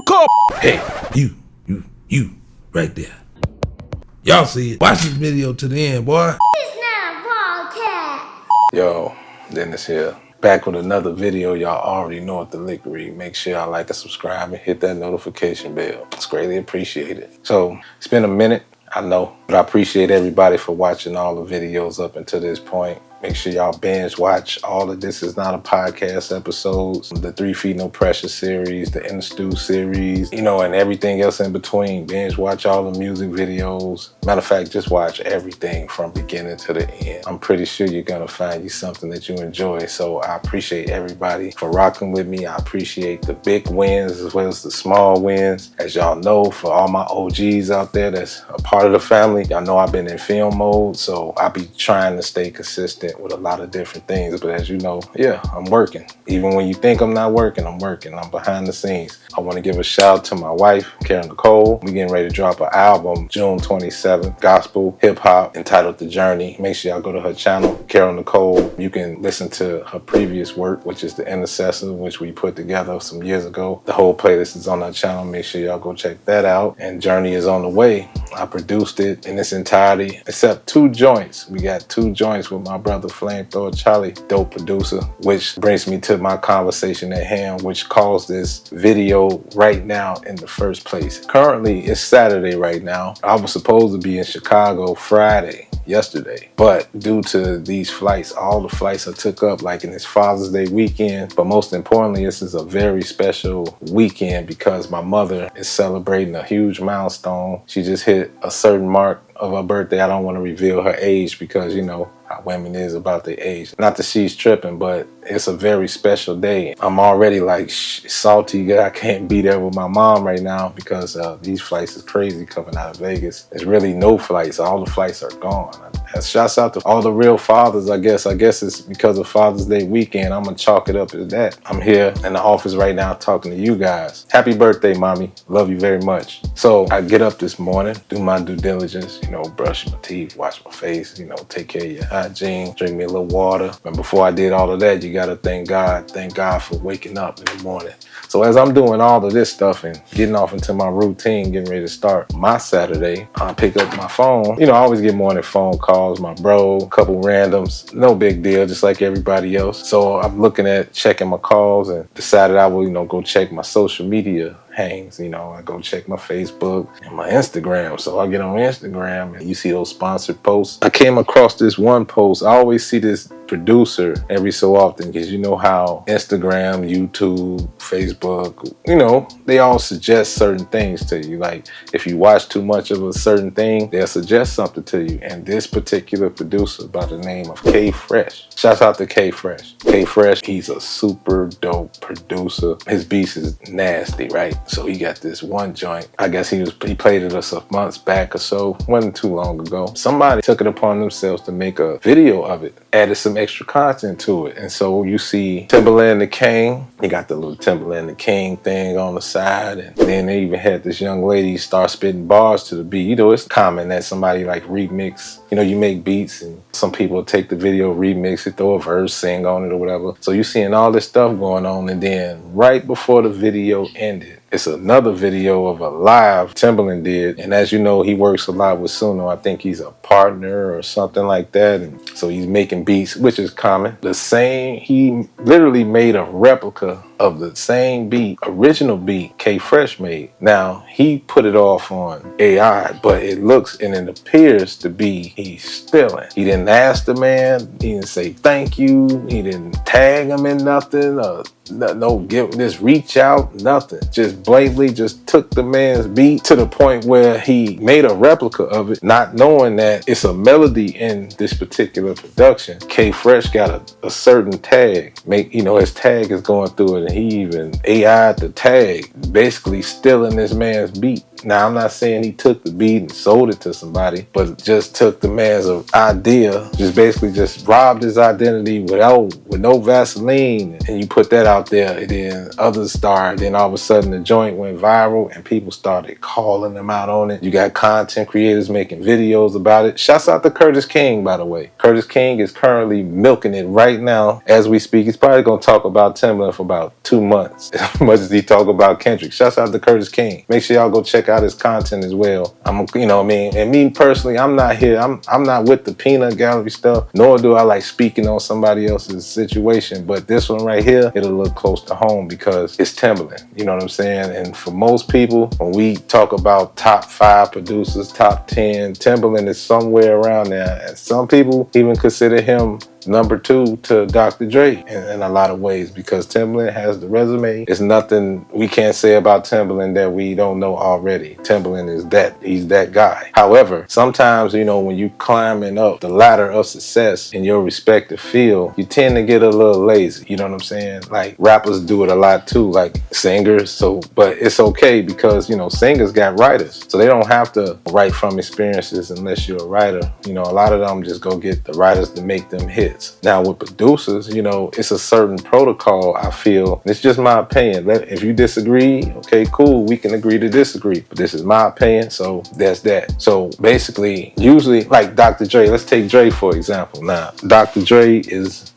Cookup. Hey, you, right there. Y'all see it. Watch this video to the end, boy. It's not podcast. Yo, Dennis here. Back with another video. Y'all already know what the lick read. Make sure y'all like and subscribe and hit that notification bell. It's greatly appreciated. So, it's been a minute, I know, but I appreciate everybody for watching all the videos up until this point. Make sure y'all binge watch all of This Is Not a Podcast episodes, the 3 Feet No Pressure series, the In the Stew series, and everything else in between. Binge watch all the music videos. Matter of fact, just watch everything from beginning to the end. I'm pretty sure you're gonna find you something that you enjoy. So I appreciate everybody for rocking with me. I appreciate the big wins as well as the small wins. As y'all know, for all my OGs out there that's a part of the family, y'all know I've been in film mode, so I be trying to stay consistent with a lot of different things. But as you know, yeah, I'm working. Even when you think I'm not working, I'm working. I'm behind the scenes. I want to give a shout out to my wife, Karen Nicole. We getting ready to drop an album June 27th, gospel, hip hop, entitled The Journey. Make sure y'all go to her channel, Karen Nicole. You can listen to her previous work, which is The Intercessor, which we put together some years ago. The whole playlist is on our channel. Make sure y'all go check that out. And Journey is on the way. I produced it in its entirety, except 2 joints. We got 2 joints with my brother Flamethrower Charlie, dope producer, which brings me to my conversation at hand, which caused this video right now in the first place. Currently, it's Saturday right now. I was supposed to be in Chicago Friday, yesterday, but due to these flights, all the flights I took up, like in this Father's Day weekend, but most importantly, this is a very special weekend because my mother is celebrating a huge milestone. She just hit a certain mark of her birthday. I don't want to reveal her age because you know how women is about their age. Not that she's tripping, but it's a very special day. I'm already like salty. I can't be there with my mom right now because these flights is crazy coming out of Vegas. There's really no flights. All the flights are gone. Shouts out to all the real fathers, I guess. I guess it's because of Father's Day weekend. I'm gonna chalk it up as that. I'm here in the office right now talking to you guys. Happy birthday, mommy. Love you very much. So I get up this morning, do my due diligence, brush my teeth, wash my face, take care of your hygiene, drink me a little water. And before I did all of that, you gotta thank God for waking up in the morning. So as I'm doing all of this stuff and getting off into my routine, getting ready to start my Saturday, I pick up my phone. I always get morning phone calls, my bro, a couple randoms, no big deal, just like everybody else. So I'm looking at checking my calls and decided I will, go check my social media hangs. I go check my Facebook and my Instagram. So I get on Instagram and you see those sponsored posts. I came across this one post. I always see this producer every so often because you know how Instagram, YouTube, Facebook, they all suggest certain things to you. Like if you watch too much of a certain thing, they'll suggest something to you. And this particular producer by the name of K Fresh. Shouts out to K Fresh. K Fresh, he's a super dope producer. His beats is nasty, right? So he got this one joint. I guess he played it us a months back or so. Wasn't too long ago. Somebody took it upon themselves to make a video of it. Added some extra content to it. And so you see Timberland the King. He got the little Timberland the King thing on the side. And then they even had this young lady start spitting bars to the beat. It's common that somebody like remix. You make beats and some people take the video, remix it, throw a verse, sing on it or whatever. So you're seeing all this stuff going on. And then right before the video ended, it's another video of a live Timberland did. And as you know, he works a lot with Suno. I think he's a partner or something like that. And so he's making beats, which is common. He literally made a replica of the same beat, original beat K Fresh made. Now, he put it off on AI, but it looks and it appears to be he's stealing. He didn't ask the man. He didn't say thank you. He didn't tag him in nothing. Just reach out, nothing. Just blatantly just took the man's beat to the point where he made a replica of it, not knowing that it's a melody in this particular production. K Fresh got a certain tag. His tag is going through it, and he even AI'd the tag, basically stealing this man's beat. Now, I'm not saying he took the beat and sold it to somebody, but just took the man's idea, just robbed his identity with no Vaseline, and you put that out there, and then others started, then all of a sudden the joint went viral, and people started calling them out on it. You got content creators making videos about it. Shouts out to Curtis King, by the way. Curtis King is currently milking it right now as we speak. He's probably going to talk about Timberland for about 2 months as much as he talk about Kendrick. Shouts out to Curtis King. Make sure y'all go check out his content as well. You know what I mean? And me personally, I'm not here. I'm not with the peanut gallery stuff, nor do I like speaking on somebody else's situation. But this one right here, it'll look close to home because it's Timbaland. You know what I'm saying? And for most people, when we talk about top 5 producers, top 10, Timbaland is somewhere around there. And some people even consider him number 2 to Dr. Dre in a lot of ways, because Timbaland has the resume. It's nothing we can't say about Timbaland that we don't know already. Timbaland is he's that guy. However, sometimes, you know, when you climbing up the ladder of success in your respective field, you tend to get a little lazy. You know what I'm saying? Like rappers do it a lot too, like singers. But it's okay because, you know, singers got writers. So they don't have to write from experiences unless you're a writer. You know, a lot of them just go get the writers to make them hits. Now with producers, you know, it's a certain protocol, I feel. It's just my opinion. If you disagree, okay, cool, we can agree to disagree. But this is my opinion, so that's that. So basically, usually, like Dr. Dre, let's take Dre for example. Now, Dr. Dre is,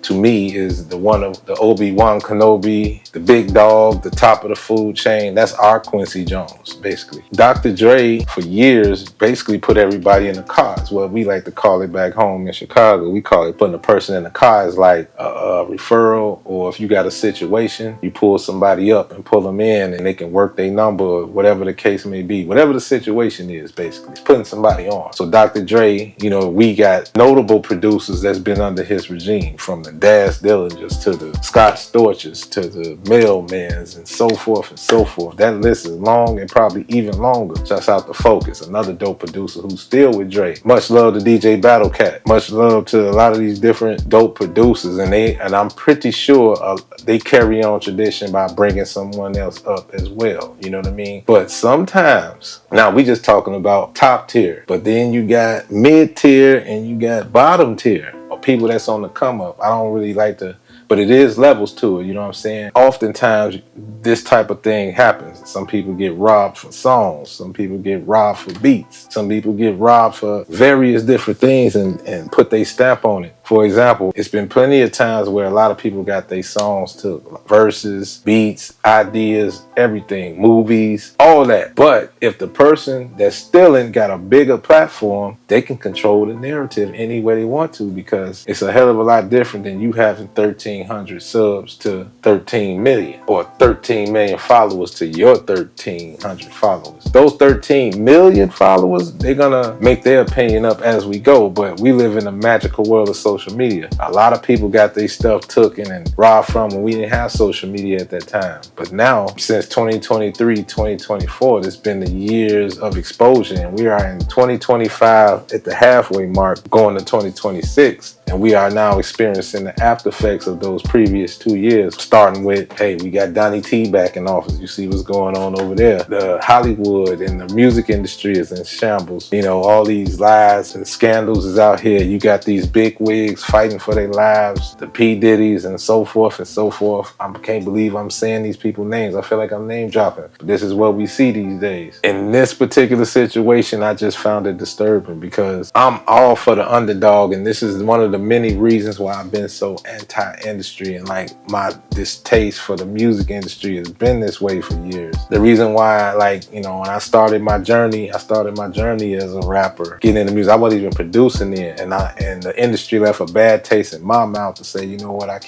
to me, is the one of the Obi-Wan Kenobi, the big dog, the top of the food chain. That's our Quincy Jones, basically. Dr. Dre, for years, basically put everybody in the car. It's what we like to call it back home in Chicago. We call it putting a person in the car. It's like a referral, or if you got a situation, you pull somebody up and pull them in and they can work their number, or whatever the case may be. Whatever the situation is, basically. It's putting somebody on. So Dr. Dre, you know, we got notable producers that's been under his regime, from the Daz Dillingers to the Scott Storches to the Mailmans and so forth and so forth. That list is long and probably even longer. Shouts out to Focus, another dope producer who's still with Dre. Much love to DJ Battle Cat. Much love to a lot of these different dope producers, and I'm pretty sure they carry on tradition by bringing someone else up as well. You know what I mean? But sometimes, now we just talking about top tier, but then you got mid tier and you got bottom tier, or people that's on the come up. I don't really like to, but it is levels to it, you know what I'm saying? Oftentimes, this type of thing happens. Some people get robbed for songs. Some people get robbed for beats. Some people get robbed for various different things and put their stamp on it. For example, it's been plenty of times where a lot of people got their songs took, verses, beats, ideas, everything, movies, all that. But if the person that's stealing got a bigger platform, they can control the narrative any way they want to, because it's a hell of a lot different than you having 1,300 subs to 13 million, or 13 million followers to your 1,300 followers. Those 13 million followers, they're gonna make their opinion up as we go, but we live in a magical world of social media. A lot of people got their stuff taken and robbed from when we didn't have social media at that time. But now, since 2023, 2024, there's been the years of exposure, and we are in 2025 at the halfway mark, going to 2026. And we are now experiencing the after effects of those previous 2 years, starting with, hey, we got Donnie T back in office. You see what's going on over there. The Hollywood and the music industry is in shambles. You know, all these lies and scandals is out here. You got these big wigs fighting for their lives, the P. Diddy's and so forth and so forth. I can't believe I'm saying these people's names. I feel like I'm name dropping. But this is what we see these days. In this particular situation, I just found it disturbing, because I'm all for the underdog, and this is one of the many reasons why I've been so anti-industry, and like my distaste for the music industry has been this way for years. The reason why, like, you know, when I started my journey as a rapper, getting into music. I wasn't even producing it, and the industry left a bad taste in my mouth to say, you know what, I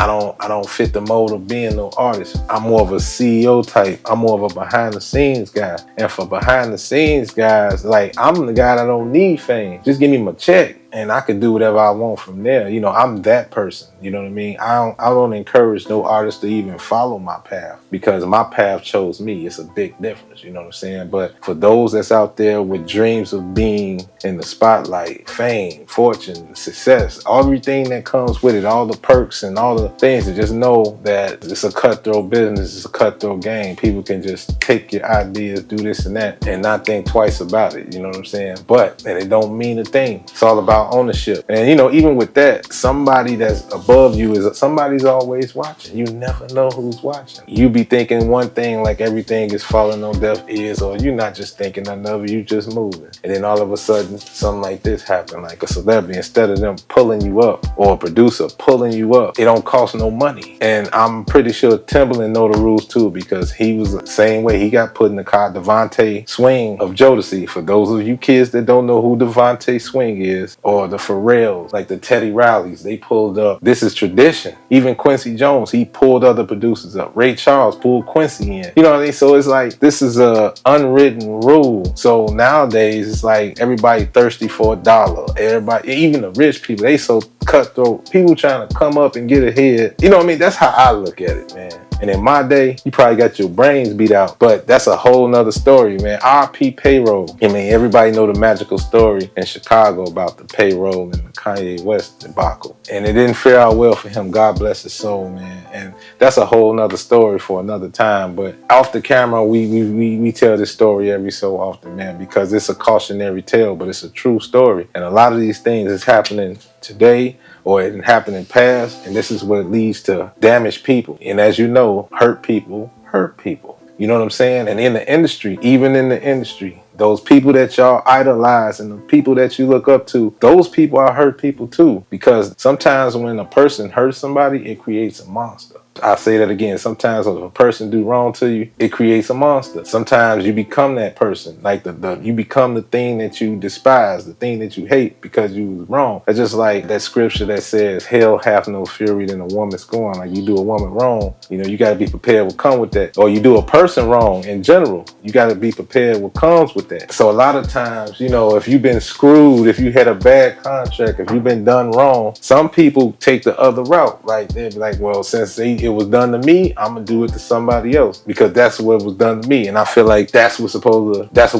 don't fit the mold of being no artist. I'm more of a CEO type. I'm more of a behind the scenes guy. And for behind the scenes guys, like, I'm the guy that don't need fame. Just give me my check and I can do whatever I want from there. You know, I'm that person. You know what I mean? I don't encourage no artist to even follow my path, because my path chose me. It's a big difference. You know what I'm saying? But for those that's out there with dreams of being in the spotlight, fame, fortune, success, everything that comes with it, all the perks and all the things, to just know that it's a cutthroat business, it's a cutthroat game. People can just take your ideas, do this and that, and not think twice about it. You know what I'm saying? And it don't mean a thing. It's all about about ownership. And even with that, somebody that's above you is somebody's always watching. You never know who's watching. You be thinking one thing like everything is falling on deaf ears, or you're not just thinking another, you just moving. And then all of a sudden something like this happened, like a celebrity, instead of them pulling you up or a producer pulling you up, it don't cost no money. And I'm pretty sure Timbaland know the rules too, because he was the same way. He got put in the car. Devontae Swing of Jodeci. For those of you kids that don't know who Devontae Swing is, or the Pharrells, like the Teddy Rileys, they pulled up. This is tradition. Even Quincy Jones, he pulled other producers up. Ray Charles pulled Quincy in. You know what I mean? So it's like, this is a unwritten rule. So nowadays, it's like everybody thirsty for $1. Everybody, even the rich people, they so cutthroat. People trying to come up and get ahead. You know what I mean? That's how I look at it, man. And in my day, you probably got your brains beat out, but that's a whole nother story, man. RP Payroll. I mean, everybody know the magical story in Chicago about the payroll and the Kanye West debacle. And it didn't fare out well for him. God bless his soul, man. And that's a whole nother story for another time. But off the camera, we tell this story every so often, man, because it's a cautionary tale, but it's a true story. And a lot of these things is happening today, or it happened in past, and this is what leads to damaged people. And as you know, hurt people hurt people. You know what I'm saying? And in the industry, even in the industry, those people that y'all idolize and the people that you look up to, those people are hurt people too. Because sometimes when a person hurts somebody, it creates a monster. I say that again. Sometimes when a person do wrong to you, it creates a monster. Sometimes you become that person. Like you become the thing that you despise, the thing that you hate because you was wrong. That's just like that scripture that says, hell hath no fury than a woman scorn. Like, you do a woman wrong, you got to be prepared what come with that. Or you do a person wrong in general, you got to be prepared what comes with that. So a lot of times, if you've been screwed, if you had a bad contract, if you've been done wrong, some people take the other route. Like, they'd be like, well, since it was done to me, I'm gonna do it to somebody else because that's what was done to me. And I feel like that's what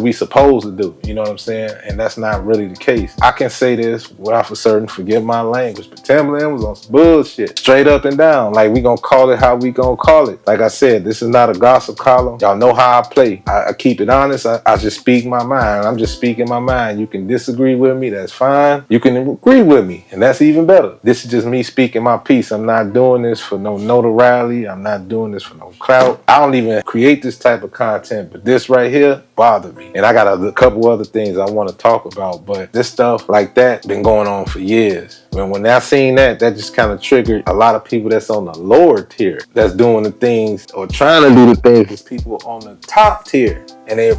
we supposed to do. You know what I'm saying? And that's not really the case. I can say this without for certain, forgive my language, but Timbaland was on some bullshit, straight up and down. Like, we gonna call it how we gonna call it. Like I said, this is not a gossip column. Y'all know how I play. I keep it honest. I just speak my mind. I'm just speaking my mind. You can disagree with me, that's fine. You can agree with me, and that's even better. This is just me speaking my piece. I'm not doing this for no notoriety. I'm not doing this for no clout. I don't even create this type of content, but this right here bothered me. And I got a couple other things I want to talk about, but this stuff like that been going on for years. When I seen that just kind of triggered a lot of people that's on the lower tier, that's doing the things or trying to do the things as people on the top tier. And they're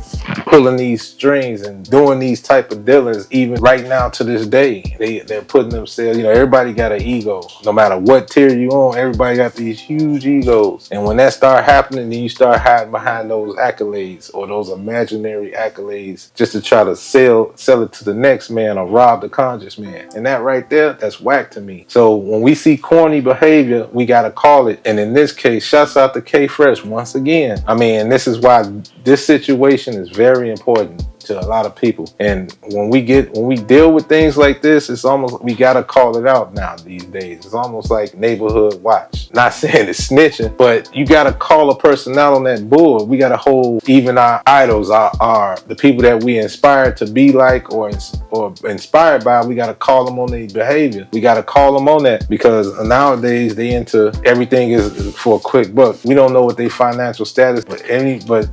pulling these strings and doing these type of dealings even right now to this day. They're putting themselves, everybody got an ego. No matter what tier you on, everybody got these huge egos. And when that start happening, then you start hiding behind those accolades or those imaginary accolades just to try to sell it to the next man or rob the conscious man. And that right there, that's whack to me. So when we see corny behavior, we got to call it. And in this case, shouts out to K Fresh once again. I mean, this is why this situation is very important to a lot of people. And when we deal with things like this, it's almost, we gotta call it out now these days. It's almost like neighborhood watch. Not saying it's snitching, but you gotta call a person out on that bull. We gotta hold even our idols, our the people that we inspire to be like or inspired by. We gotta call them on their behavior. We gotta call them on that, because nowadays they into everything is for a quick buck. We don't know what their financial status, but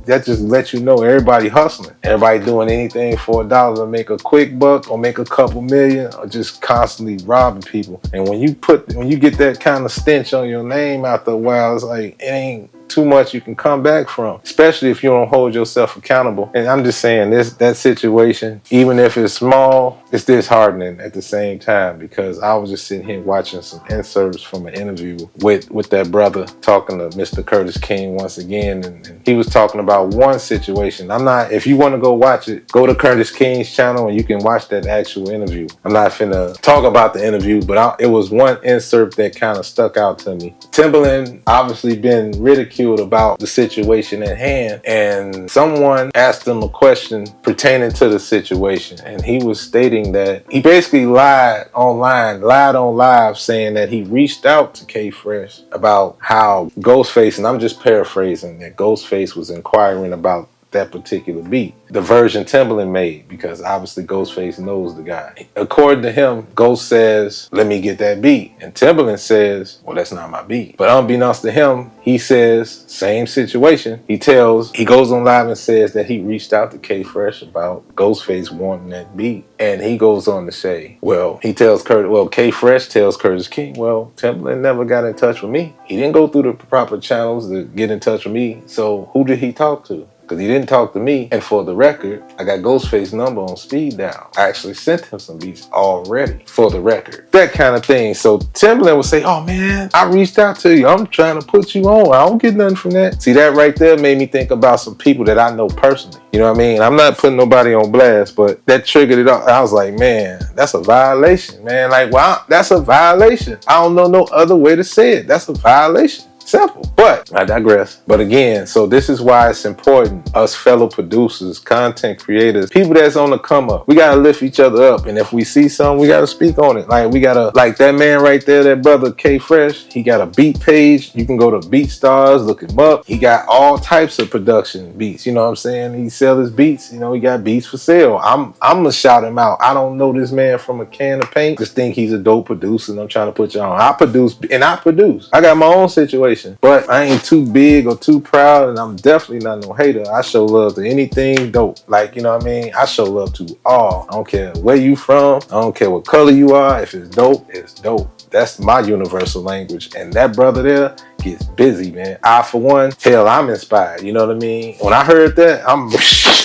that just lets you know everybody hustling. Everybody doing anything for $1 to make a quick buck or make a couple million, or just constantly robbing people. And when you get that kind of stench on your name after a while, it's like, it ain't too much you can come back from, especially if you don't hold yourself accountable. And I'm just saying, that situation, even if it's small, it's disheartening at the same time, because I was just sitting here watching some inserts from an interview with that brother talking to Mr. Curtis King once again, and he was talking about one situation. If you want to go watch it, go to Curtis King's channel and you can watch that actual interview. I'm not finna talk about the interview, but it was one insert that kind of stuck out to me. Timbaland obviously been ridiculed about the situation at hand, and someone asked him a question pertaining to the situation, and he was stating that he basically lied on live, saying that he reached out to K Fresh about how Ghostface, and I'm just paraphrasing, that Ghostface was inquiring about that particular beat. The version Timbaland made, because obviously Ghostface knows the guy. According to him, Ghost says, let me get that beat. And Timbaland says, well, that's not my beat. But unbeknownst to him, he says, same situation. He goes on live and says that he reached out to K Fresh about Ghostface wanting that beat. And he goes on to say, K Fresh tells Curtis King, well, Timbaland never got in touch with me. He didn't go through the proper channels to get in touch with me. So who did he talk to? Because he didn't talk to me. And for the record, I got Ghostface's number on speed dial. I actually sent him some beats already, for the record. That kind of thing. So Timbaland would say, oh man, I reached out to you. I'm trying to put you on. I don't get nothing from that. See, that right there made me think about some people that I know personally. You know what I mean? I'm not putting nobody on blast, but that triggered it off. I was like, man, that's a violation, man. Like, wow, that's a violation. I don't know no other way to say it. That's a violation. Simple. But I digress. But again, so this is why it's important, us fellow producers, content creators, people that's on the come up, we gotta lift each other up. And if we see something, we gotta speak on it. Like, we gotta, like that man right there, that brother K Fresh, he got a beat page. You can go to BeatStars, look him up. He got all types of production beats. You know what I'm saying? He sell his beats. You know, he got beats for sale. I'm gonna shout him out. I don't know this man from a can of paint. Just think he's a dope producer, and I'm trying to put you on. I produce. I got my own situation. But I ain't too big or too proud, and I'm definitely not no hater. I show love to anything dope. Like, you know what I mean? I show love to all. I don't care where you from. I don't care what color you are. If it's dope, it's dope. That's my universal language. And that brother there gets busy, man. I, for one, hell, I'm inspired. You know what I mean? When I heard that,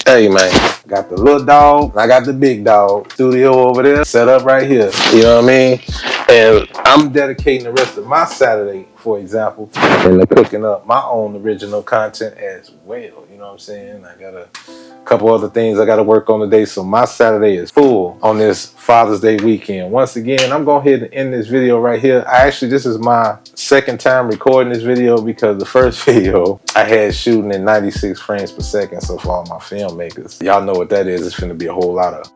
hey, man. Got the little dog, and I got the big dog. Studio over there, set up right here. You know what I mean? And I'm dedicating the rest of my Saturday, for example, into cooking up my own original content as well. You know what I'm saying? I got a couple other things I got to work on today, so my Saturday is full on this Father's Day weekend. Once again, I'm going ahead and end this video right here. This is my second time recording this video, because the first video I had shooting in 96 frames per second. So for all my filmmakers, y'all know what that is. It's finna be a whole lot of,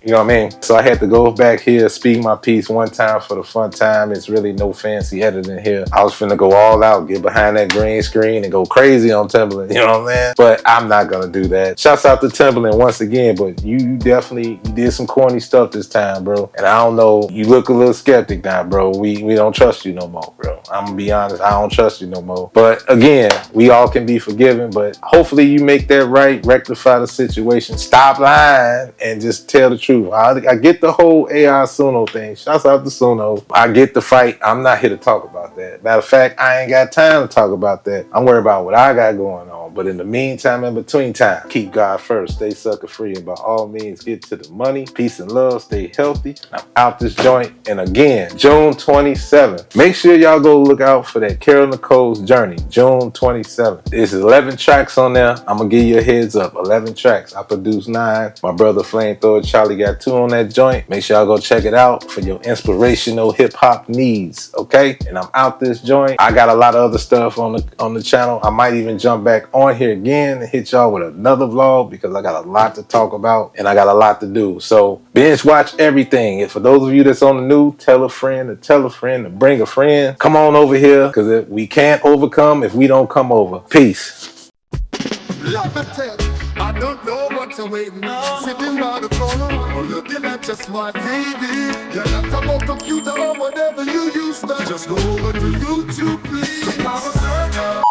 you know what I mean? So I had to go back here, speak my piece one time for the fun time. It's really no fancy editing here. I was finna go all out, get behind that green screen and go crazy on Timbaland, you know what I'm saying? But I'm not gonna do that. Shouts out to Timbaland once again, but you definitely did some corny stuff this time, bro. And I don't know, you look a little skeptic now, bro. We don't trust you no more, bro. I'm gonna be honest, I don't trust you no more. But again, we all can be forgiven, but hopefully you make that right, rectify the situation, stop lying, and just tell the truth. I get the whole AI Suno thing. Shouts out to Suno. I get the fight. I'm not here to talk about that. Matter of fact, I ain't got time to talk about that. I'm worried about what I got going on. But in the meantime, in between time, keep God first. Stay sucker free. And by all means, get to the money. Peace and love. Stay healthy. I'm out this joint. And again, June 27th. Make sure y'all go look out for that Carol Nicole's Journey. June 27th. There's 11 tracks on there. I'm going to give you a heads up. 11 tracks. I produced 9. My brother Flamethrower Charlie got 2 on that joint. Make sure y'all go check it out for your inspirational hip-hop needs. Okay? And I'm out this joint. I got a lot of other stuff on the channel. I might even jump back on here again and hit y'all with another vlog, because I got a lot to talk about and I got a lot to do. So binge watch everything. And for those of you that's on the new, tell a friend to tell a friend to bring a friend. Come on over here, because we can't overcome if we don't come over. Peace. I don't know what you're waiting on. Sitting by the corner, or looking at your smart TV. Your laptop or computer or whatever you use to. Just go over to YouTube, please. PowerCircle.